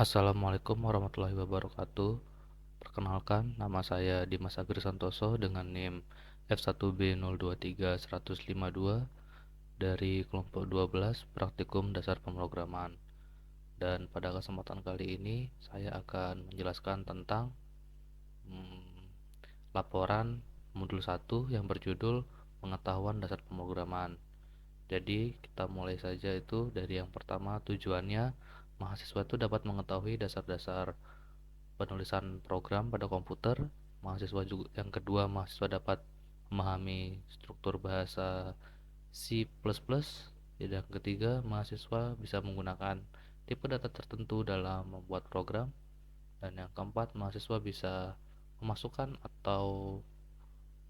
Assalamualaikum warahmatullahi wabarakatuh. Perkenalkan, nama saya Dimas Agri Santoso dengan NIM F1B023152 dari kelompok 12 Praktikum Dasar Pemrograman. Dan pada kesempatan kali ini saya akan menjelaskan tentang hmm, laporan modul 1 yang berjudul Pengetahuan Dasar Pemrograman. Jadi kita mulai saja itu dari yang pertama, tujuannya mahasiswa itu dapat mengetahui dasar-dasar penulisan program pada komputer. Mahasiswa juga yang kedua, mahasiswa dapat memahami struktur bahasa C++. Dan yang ketiga, mahasiswa bisa menggunakan tipe data tertentu dalam membuat program. Dan yang keempat, mahasiswa bisa memasukkan atau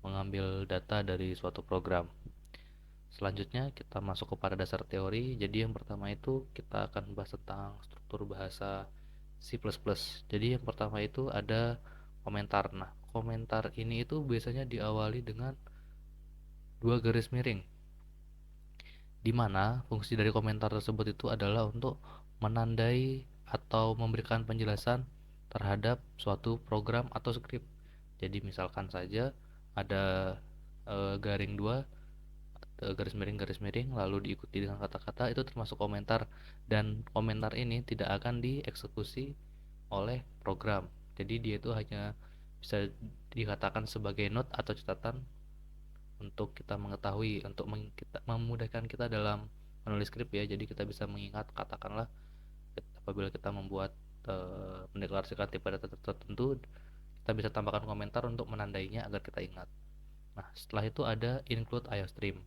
mengambil data dari suatu program. Selanjutnya kita masuk kepada dasar teori. Jadi yang pertama itu kita akan bahas tentang struktur bahasa C++. Jadi yang pertama itu ada komentar. Nah, komentar ini itu biasanya diawali dengan dua garis miring, di mana fungsi dari komentar tersebut itu adalah untuk menandai atau memberikan penjelasan terhadap suatu program atau skrip. Jadi misalkan saja ada garing 2, garis miring lalu diikuti dengan kata-kata, itu termasuk komentar, dan komentar ini tidak akan dieksekusi oleh program. Jadi dia itu hanya bisa dikatakan sebagai note atau catatan untuk kita mengetahui, untuk memudahkan kita dalam menulis skrip ya. Jadi kita bisa mengingat, katakanlah apabila kita membuat mendeklarasikan tipe data tertentu, kita bisa tambahkan komentar untuk menandainya agar kita ingat. Nah, setelah itu ada include IOStream.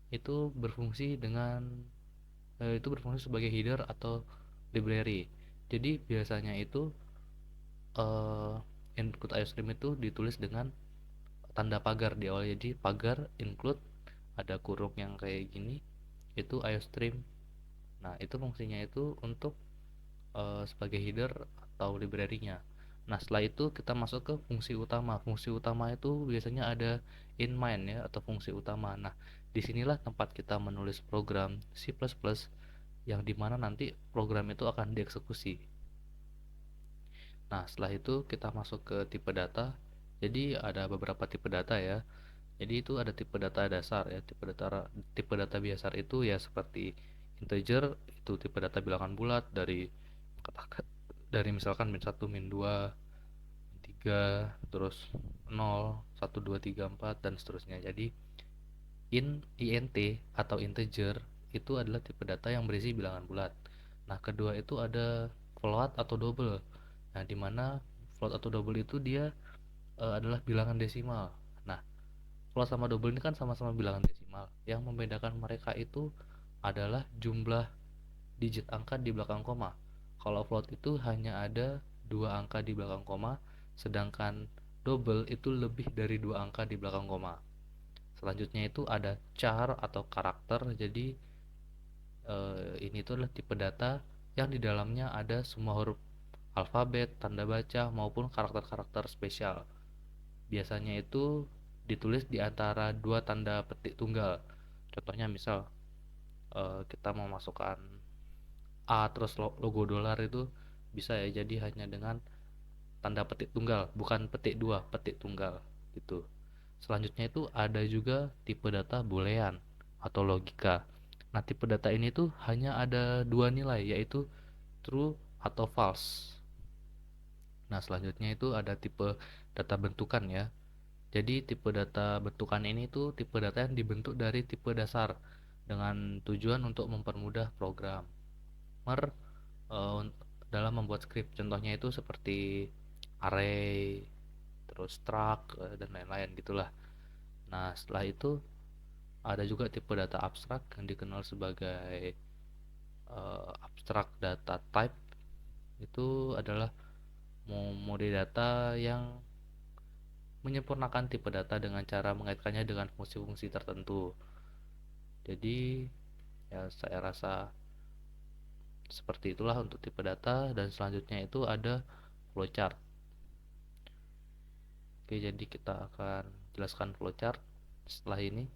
Itu berfungsi sebagai header atau library. Jadi biasanya itu uh, include IOStream itu ditulis dengan tanda pagar di awal. Jadi pagar include, ada kurung yang kayak gini, itu IOStream. Nah, itu fungsinya itu untuk sebagai header atau library-nya. Nah, setelah itu kita masuk ke fungsi utama. Fungsi utama itu biasanya ada in main ya, atau fungsi utama. Nah, disinilah tempat kita menulis program C++ yang dimana nanti program itu akan dieksekusi. Nah, setelah itu kita masuk ke tipe data. Jadi ada beberapa tipe data ya. Jadi itu ada tipe data dasar ya. Tipe data biasa itu ya seperti integer, itu tipe data bilangan bulat dari kata dari misalkan min 1, min 2, min 3, terus 0, 1, 2, 3, 4 dan seterusnya. Jadi int atau integer itu adalah tipe data yang berisi bilangan bulat. Nah, kedua itu ada float atau double. Nah, di mana float atau double itu dia adalah bilangan desimal. Nah, float sama double ini kan sama-sama bilangan desimal. Yang membedakan mereka itu adalah jumlah digit angka di belakang koma. Kalau float itu hanya ada dua angka di belakang koma, sedangkan double itu lebih dari dua angka di belakang koma. Selanjutnya itu ada char atau karakter. Jadi ini tuh adalah tipe data yang di dalamnya ada semua huruf alfabet, tanda baca maupun karakter-karakter spesial. Biasanya itu ditulis di antara dua tanda petik tunggal. Contohnya misal kita mau masukkan A terus logo dolar, itu bisa ya jadi hanya dengan tanda petik tunggal, bukan petik dua, petik tunggal gitu. Selanjutnya itu ada juga tipe data boolean atau logika. Nah, tipe data ini tuh hanya ada dua nilai, yaitu true atau false. Nah, selanjutnya itu ada tipe data bentukan ya. Jadi tipe data bentukan ini tuh tipe data yang dibentuk dari tipe dasar dengan tujuan untuk mempermudah programmer dalam membuat script. Contohnya itu seperti array, terus struct, dan lain-lain gitulah. Nah, setelah itu ada juga tipe data abstrak yang dikenal sebagai abstract data type. Itu adalah mode data yang menyempurnakan tipe data dengan cara mengaitkannya dengan fungsi-fungsi tertentu. Jadi ya saya rasa seperti itulah untuk tipe data. Dan selanjutnya itu ada flowchart. Oke, jadi kita akan jelaskan flowchart setelah ini.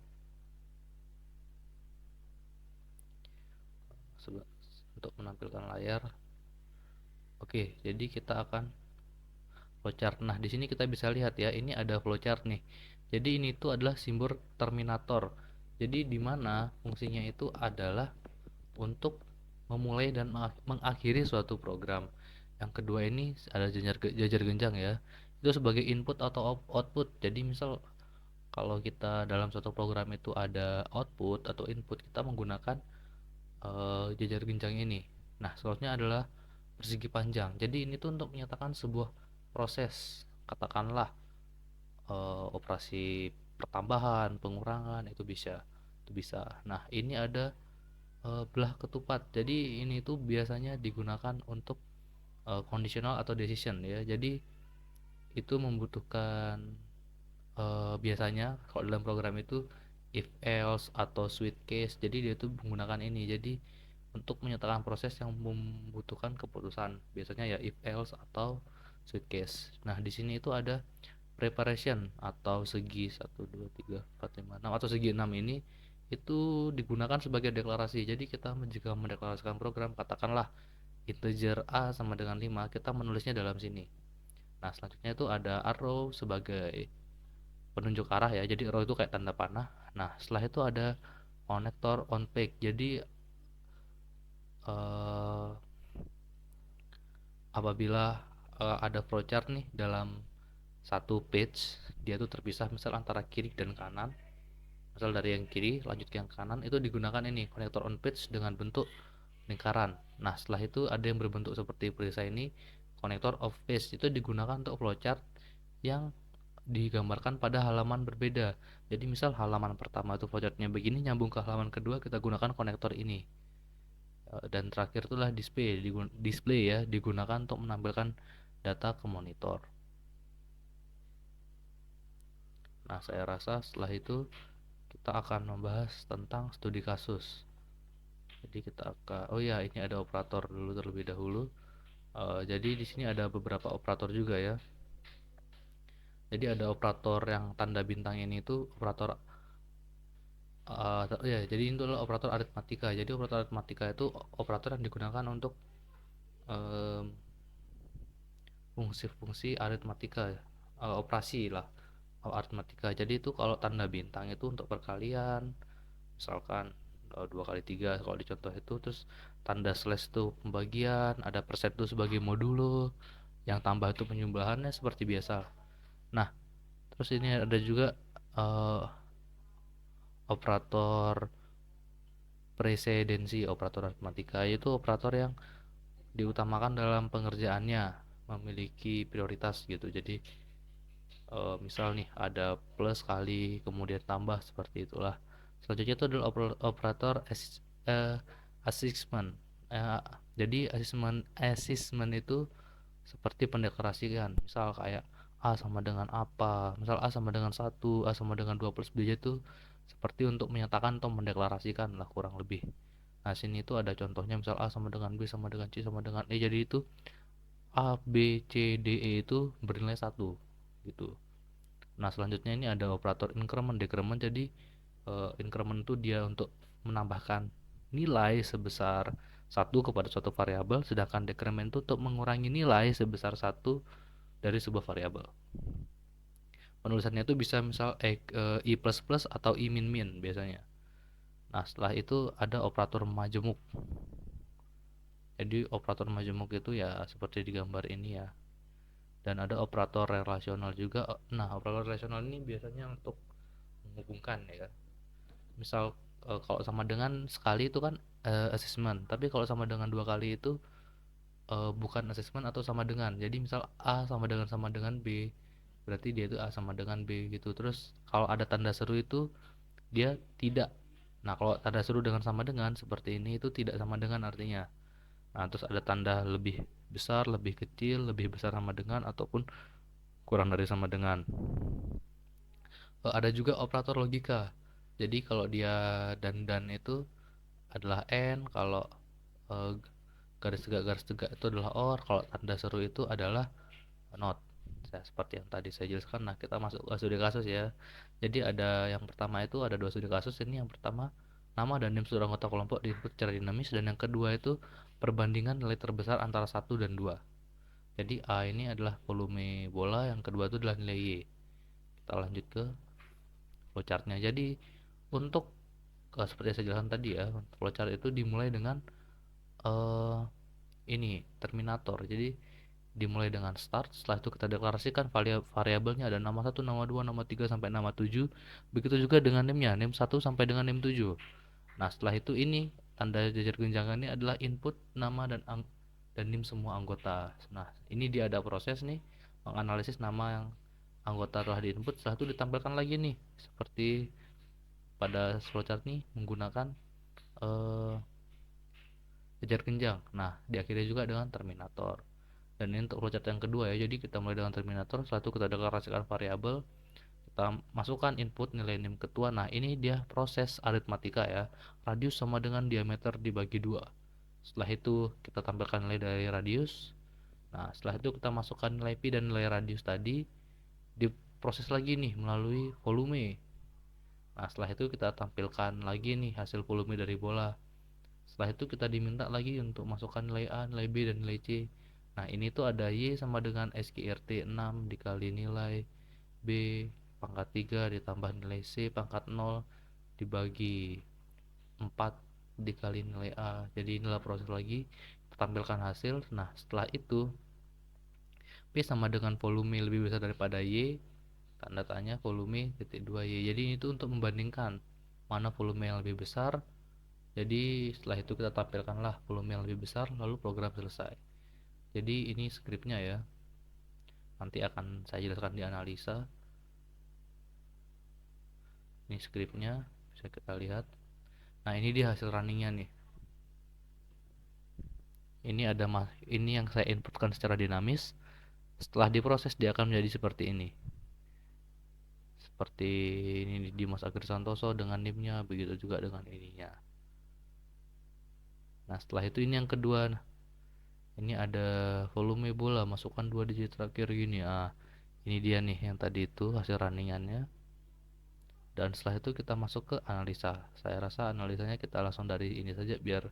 Untuk menampilkan layar. Oke, jadi kita akan flowchart. Nah, di sini kita bisa lihat ya, ini ada flowchart nih. Jadi ini tuh adalah simbol terminator. Jadi di mana fungsinya itu adalah untuk memulai dan mengakhiri suatu program. Yang kedua ini ada jajar genjang ya. Itu sebagai input atau output. Jadi misal kalau kita dalam suatu program itu ada output atau input, kita menggunakan jajar genjang ini. Nah, selanjutnya adalah persegi panjang. Jadi ini tuh untuk menyatakan sebuah proses, katakanlah operasi pertambahan, pengurangan itu bisa. Nah, ini ada belah ketupat. Jadi ini tuh biasanya digunakan untuk conditional atau decision ya. Jadi itu membutuhkan biasanya kalau dalam program itu if else atau switch case. Jadi dia tuh menggunakan ini. Jadi untuk menyatakan proses yang membutuhkan keputusan. Biasanya ya if else atau switch case. Nah, di sini itu ada preparation atau segi 1 2 3 4 5 6 atau segi 6 ini itu digunakan sebagai deklarasi. Jadi kita jika mendeklarasikan program, katakanlah integer a sama dengan 5, kita menulisnya dalam sini. Nah, selanjutnya itu ada arrow sebagai penunjuk arah ya. Jadi arrow itu kayak tanda panah. Nah, setelah itu ada connector on page. Jadi eh, apabila ada flowchart nih dalam satu page, dia tuh terpisah misal antara kiri dan kanan. Misal dari yang kiri lanjut ke yang kanan, itu digunakan ini connector on page dengan bentuk lingkaran. Nah, setelah itu ada yang berbentuk seperti perisai ini, connector of page, itu digunakan untuk flowchart yang digambarkan pada halaman berbeda. Jadi misal halaman pertama itu flowchartnya begini, nyambung ke halaman kedua, kita gunakan konektor ini. Dan terakhir itulah display ya, digunakan untuk menampilkan data ke monitor. Nah, saya rasa setelah itu kita akan membahas tentang studi kasus. Jadi kita akan, oh ya, ini ada operator dulu terlebih dahulu. Jadi di sini ada beberapa operator juga ya. Jadi ada operator yang tanda bintang ini itu operator ya, jadi itu adalah operator aritmatika. Jadi operator aritmatika itu operator yang digunakan untuk em, fungsi-fungsi aritmatika, operasi lah aritmatika. Jadi itu kalau tanda bintang itu untuk perkalian, misalkan 2 kali 3 kalau di contoh itu. Terus tanda slash itu pembagian, ada persen itu sebagai modulo, yang tambah itu penjumlahannya seperti biasa. Nah, terus ini ada juga uh, operator presidensi. Operator aritmatika itu operator yang diutamakan dalam pengerjaannya, memiliki prioritas gitu. Jadi misal nih ada plus kali kemudian tambah, seperti itulah. Selanjutnya itu adalah operator assessment. Eh, jadi assessment itu seperti pendeklarasikan. Misal kayak A sama dengan apa, misal A sama dengan 1, A sama dengan 2 plus B, itu seperti untuk menyatakan atau mendeklarasikan lah kurang lebih. Nah, sini itu ada contohnya, misal A sama dengan B sama dengan C sama dengan E. Jadi itu A, B, C, D, E itu bernilai 1 gitu. Nah, selanjutnya ini ada operator increment, decrement. Jadi increment itu dia untuk menambahkan nilai sebesar 1 kepada suatu variabel, sedangkan decrement itu untuk mengurangi nilai sebesar 1 dari sebuah variabel. Penulisannya itu bisa misal i plus plus atau i min min biasanya. Nah, setelah itu ada operator majemuk. Jadi operator majemuk itu ya seperti di gambar ini ya. Dan ada operator relasional juga. Nah, operator relasional ini biasanya untuk menghubungkan ya kan. Misal kalau sama dengan sekali itu kan assessment, tapi kalau sama dengan 2 kali itu bukan assessment atau sama dengan. Jadi misal A sama dengan B, berarti dia itu A sama dengan B gitu. Terus kalau ada tanda seru itu dia tidak. Nah, kalau tanda seru dengan sama dengan seperti ini itu tidak sama dengan artinya. Nah, terus ada tanda lebih besar, lebih kecil, lebih besar sama dengan, ataupun kurang dari sama dengan. Ada juga operator logika. Jadi kalau dia dan itu adalah n, kalau eh, garis tegak itu adalah or, kalau tanda seru itu adalah not. Saya seperti yang tadi saya jelaskan. Nah, kita masuk ke studi kasus ya. Jadi ada yang pertama itu ada 2 studi kasus. Ini yang pertama, nama dan NIM seluruh anggota kelompok diinput secara dinamis, dan yang kedua itu perbandingan nilai terbesar antara 1 dan 2. Jadi A ini adalah volume bola, yang kedua itu adalah nilai Y. Kita lanjut ke flowchartnya. Jadi untuk seperti yang saya jelaskan tadi ya, flowchart itu dimulai dengan eh, ini terminator. Jadi dimulai dengan start, setelah itu kita deklarasikan variabelnya, ada nama 1, nama 2, nama 3 sampai nama 7. Begitu juga dengan name-nya, name 1 sampai dengan name 7. Nah, setelah itu ini tanda jajar genjangan ini adalah input nama dan nim semua anggota. Nah, ini dia ada proses nih menganalisis nama yang anggota telah diinput, setelah itu ditampilkan lagi nih seperti pada flowchart nih menggunakan eh, jajar genjang. Nah, diakhiri juga dengan terminator. Dan ini untuk flowchart yang kedua ya. Jadi kita mulai dengan terminator, setelah itu kita deklarasikan variabel, kita masukkan input nilai nim ketua. Nah, ini dia proses aritmatika ya. Radius sama dengan diameter dibagi 2. Setelah itu kita tampilkan nilai dari radius. Nah, setelah itu kita masukkan nilai pi dan nilai radius tadi, diproses lagi nih melalui volume. Nah, setelah itu kita tampilkan lagi nih hasil volume dari bola. Setelah itu kita diminta lagi untuk masukkan nilai A, nilai B, dan nilai C. Nah, ini tuh ada Y sama dengan SQRT 6 dikali nilai B pangkat 3 ditambah nilai C pangkat 0 dibagi 4 dikali nilai A. Jadi inilah proses lagi, tampilkan hasil. Nah, setelah itu P sama dengan volume lebih besar daripada Y, tanda tanya volume titik 2Y. Jadi itu untuk membandingkan mana volume yang lebih besar. Jadi setelah itu kita tampilkanlah volume yang lebih besar, lalu program selesai. Jadi ini skripnya ya, nanti akan saya jelaskan di analisa. Ini skripnya, bisa kita lihat. Nah, ini dia hasil runningnya nih. Ini yang saya inputkan secara dinamis. Setelah diproses dia akan menjadi seperti ini. Seperti ini Dimas Agri Santoso dengan NIM-nya, begitu juga dengan ininya. Nah, setelah itu ini yang kedua. Ini ada volume bola, masukkan 2 digit terakhir gini. Ini dia nih yang tadi itu hasil runningannya. Dan setelah itu kita masuk ke analisa. Saya rasa analisanya kita langsung dari ini saja biar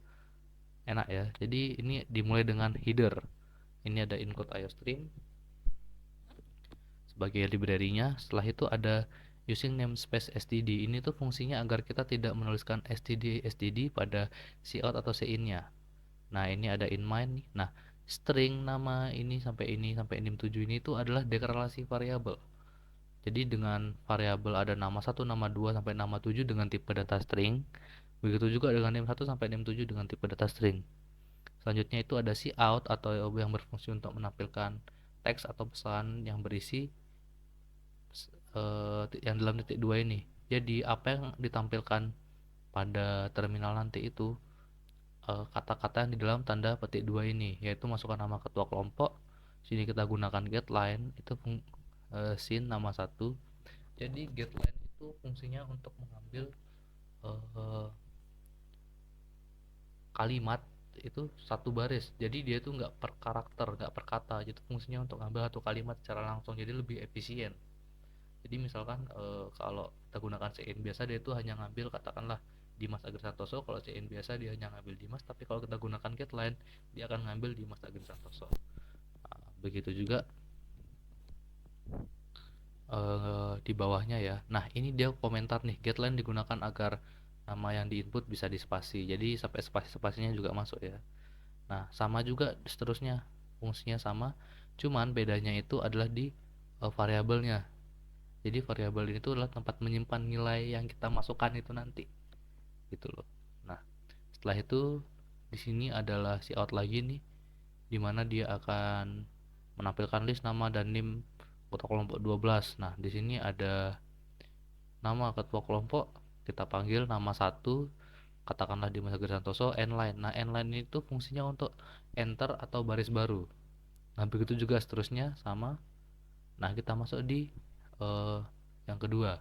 enak ya. Jadi ini dimulai dengan header. Ini ada include iostream sebagai library-nya. Setelah itu ada using namespace std. Ini tuh fungsinya agar kita tidak menuliskan std pada cout atau cin-nya. Nah, ini ada in main. Nah, string nama ini sampai nim 7 ini itu adalah deklarasi variabel. Jadi dengan variabel ada nama 1, nama 2 sampai nama 7 dengan tipe data string. Begitu juga dengan nim 1 sampai nim 7 dengan tipe data string. Selanjutnya itu ada cout atau yang berfungsi untuk menampilkan teks atau pesan yang berisi yang dalam titik 2 ini. Jadi apa yang ditampilkan pada terminal nanti itu kata-kata yang di dalam tanda petik 2 ini, yaitu masukkan nama ketua kelompok. Sini kita gunakan getLine, itu sin nama 1. Jadi getLine itu fungsinya untuk mengambil uh, kalimat itu satu baris. Jadi dia itu nggak per karakter, nggak per kata. Jadi fungsinya untuk ngambil satu kalimat secara langsung, jadi lebih efisien. Jadi misalkan kalau kita gunakan CN biasa, dia itu hanya ngambil katakanlah Dimas Agri Santoso. Kalau CN biasa dia hanya ngambil Dimas, tapi kalau kita gunakan getLine dia akan ngambil Dimas Agri Santoso. Nah, begitu juga di bawahnya ya. Nah, ini dia komentar nih, getLine digunakan agar nama yang diinput bisa dispasi. Jadi sampai spasi-spasinya juga masuk ya. Nah, sama juga seterusnya, fungsinya sama, cuman bedanya itu adalah di variabelnya. Jadi variabel ini tuh adalah tempat menyimpan nilai yang kita masukkan itu nanti, gitu loh. Nah, setelah itu di sini adalah si out lagi nih, dimana dia akan menampilkan list nama dan nim ketua kelompok 12. Nah, di sini ada nama ketua kelompok, kita panggil nama 1, katakanlah Dimas Agri Santoso, nline. Nah, nline itu fungsinya untuk enter atau baris baru. Nah, begitu juga seterusnya sama. Nah, kita masuk di uh, yang kedua.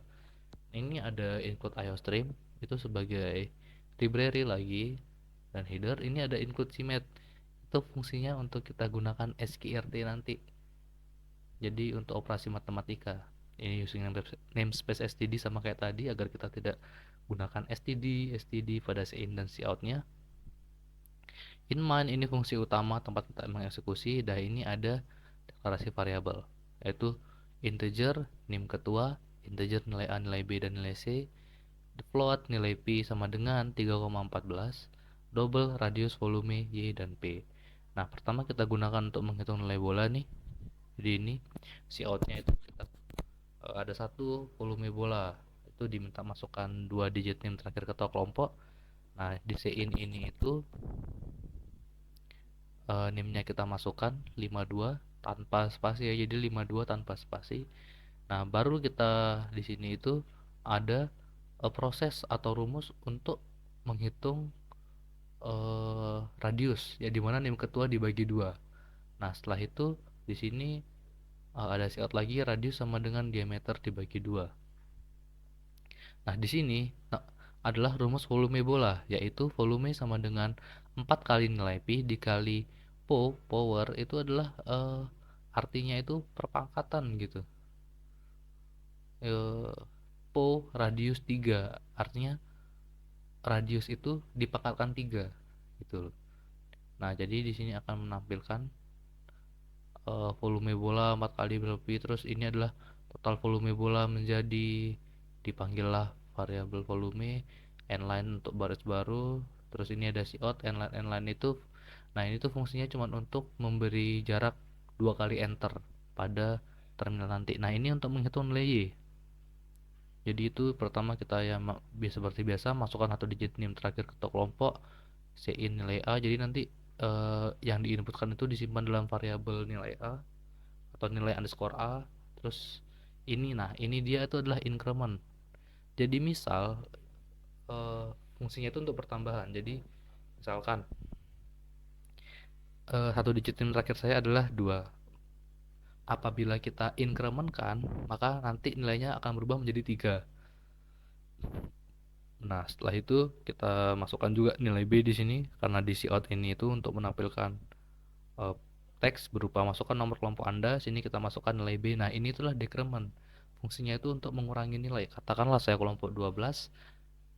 Ini ada include iostream itu sebagai library lagi, dan header ini ada include cmet, itu fungsinya untuk kita gunakan SQRT nanti. Jadi untuk operasi matematika. Ini using namespace std sama kayak tadi agar kita tidak gunakan std pada sein dan cout-nya. In main ini fungsi utama tempat kita mengeksekusi. Dan ini ada deklarasi variabel, yaitu integer nim ketua, integer nilai A, nilai B, dan nilai C, float nilai P sama dengan 3,14, double radius volume Y dan P. Nah, pertama kita gunakan untuk menghitung nilai bola nih. Jadi ini si outnya itu kita ada satu volume bola, itu diminta masukkan 2 digit NIM terakhir ketua kelompok. Nah, di C-in ini itu NIM-nya kita masukkan 52 tanpa spasi ya, jadi 52 tanpa spasi. Nah, baru kita di sini itu ada proses atau rumus untuk menghitung radius ya, dimana NIM ketua dibagi 2. Nah, setelah itu di sini ada siot lagi, radius sama dengan diameter dibagi 2. Nah, di sini adalah rumus volume bola, yaitu volume sama dengan 4 kali nilai pi dikali power itu adalah artinya itu perpangkatan gitu. Radius 3, artinya radius itu dipangkatkan 3 gitu. Nah, jadi di sini akan menampilkan volume bola 4 kali berpi, terus ini adalah total volume bola menjadi, dipanggillah variabel volume, nline untuk baris baru, terus ini ada cout, nline itu, nah ini tuh fungsinya cuma untuk memberi jarak 2 kali enter pada terminal nanti. Nah, ini untuk menghitung nilai Y. Jadi itu pertama kita ya seperti biasa masukkan satu digit NIM terakhir ke kelompok, Cin nilai A. Jadi nanti yang diinputkan itu disimpan dalam variabel nilai A atau nilai underscore A. Terus ini, nah ini dia itu adalah increment. Jadi misal fungsinya itu untuk pertambahan. Jadi misalkan satu digit NIM terakhir saya adalah 2. Apabila kita increment kan, maka nanti nilainya akan berubah menjadi 3. Nah, setelah itu kita masukkan juga nilai B di sini, karena di cout ini itu untuk menampilkan teks berupa masukkan nomor kelompok Anda. Sini kita masukkan nilai B. Nah, ini itulah decrement. Fungsinya itu untuk mengurangi nilai. Katakanlah saya kelompok 12,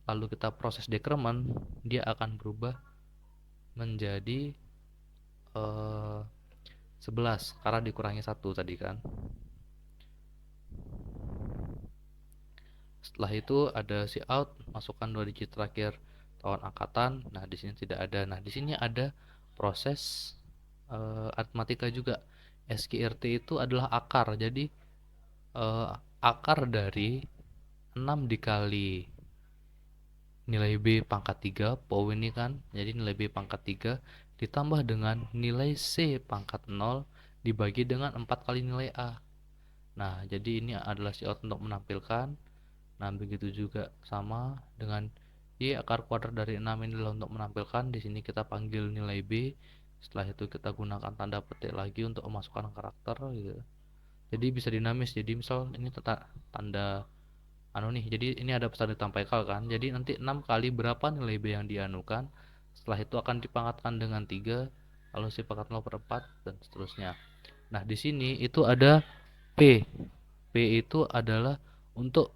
lalu kita proses decrement, dia akan berubah menjadi 11 karena dikurangi 1 tadi kan. Setelah itu ada cout, masukkan 2 digit terakhir tahun angkatan. Nah, di sini tidak ada. Nah, di sini ada proses aritmatika juga. SQRT itu adalah akar. Jadi akar dari 6 dikali nilai B pangkat 3, POW ini kan, jadi nilai B pangkat 3 ditambah dengan nilai C pangkat 0 dibagi dengan 4 kali nilai A. Nah, jadi ini adalah cout untuk menampilkan. Nah, begitu juga sama dengan Y akar kuadrat dari 6 ini adalah untuk menampilkan. Di sini kita panggil nilai B. Setelah itu kita gunakan tanda petik lagi untuk memasukkan karakter gitu. Jadi bisa dinamis. Jadi misal ini tanda nih, jadi ini ada pesan ditampaikan kan. Jadi nanti 6 kali berapa nilai B yang dianukan, setelah itu akan dipangkatkan dengan 3, lalu si pangkat 0/4 dan seterusnya. Nah, di sini itu ada P. P itu adalah untuk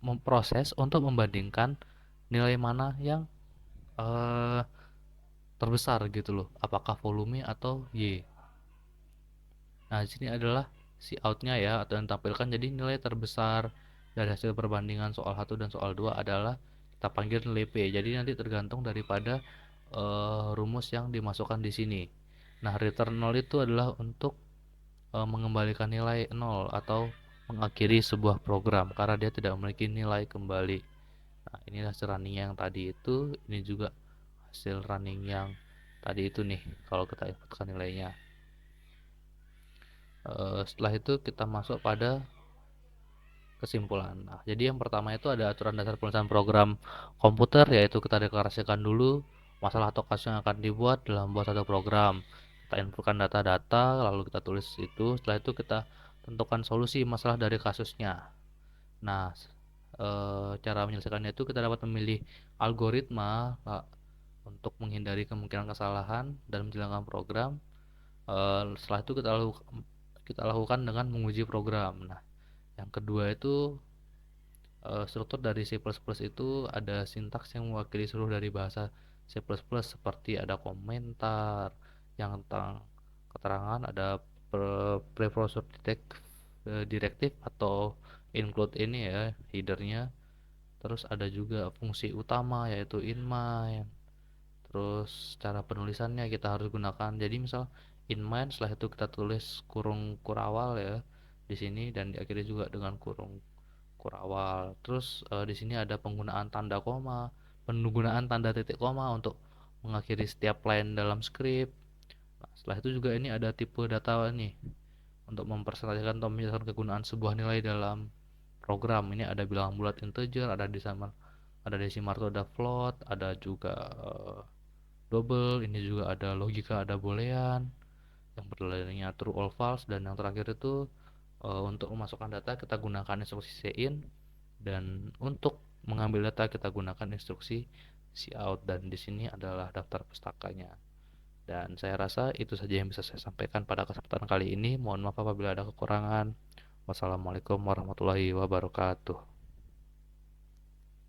memproses, untuk membandingkan nilai mana yang terbesar gitu loh, apakah volume atau Y. Nah, di sini adalah si outnya ya, atau yang tampilkan. Jadi nilai terbesar dari hasil perbandingan soal 1 dan soal 2 adalah kita panggil nilai P. Jadi nanti tergantung daripada rumus yang dimasukkan di sini. Nah, return 0 itu adalah untuk mengembalikan nilai 0 atau mengakhiri sebuah program karena dia tidak memiliki nilai kembali. Nah, inilah hasil running yang tadi itu, ini juga hasil running yang tadi itu nih kalau kita inputkan nilainya. Setelah itu kita masuk pada kesimpulan. Nah, jadi yang pertama itu ada aturan dasar penulisan program komputer, yaitu kita deklarasikan dulu masalah atau kasus yang akan dibuat dalam buat satu program. Kita inputkan data-data, lalu kita tulis itu. Setelah itu kita tentukan solusi masalah dari kasusnya. Nah, cara menyelesaikannya itu kita dapat memilih algoritma untuk menghindari kemungkinan kesalahan dan menjalankan program. Setelah itu kita lakukan dengan menguji program. Nah, yang kedua itu struktur dari C++ itu ada sintaks yang mewakili seluruh dari bahasa C++, seperti ada komentar yang tentang keterangan, ada preprocessor directive atau include ini ya headernya. Terus ada juga fungsi utama yaitu in main. Terus cara penulisannya kita harus gunakan. Jadi misal in main, setelah itu kita tulis kurung kurawal ya di sini, dan diakhiri juga dengan kurung kurawal. Terus di sini ada penggunaan tanda koma, penggunaan tanda titik koma untuk mengakhiri setiap line dalam script. Nah, setelah itu juga ini ada tipe data nih untuk mempresentasikan atau menjelaskan kegunaan sebuah nilai dalam program. Ini ada bilangan bulat integer, ada decimal, ada desimal atau ada float, ada juga double. Ini juga ada logika, ada boolean yang berlainnya true or false, dan yang terakhir itu untuk memasukkan data kita gunakan instruksi cin, dan untuk mengambil data kita gunakan instruksi cout, dan di sini adalah daftar pustakanya. Dan saya rasa itu saja yang bisa saya sampaikan pada kesempatan kali ini. Mohon maaf apabila ada kekurangan. Wassalamualaikum warahmatullahi wabarakatuh.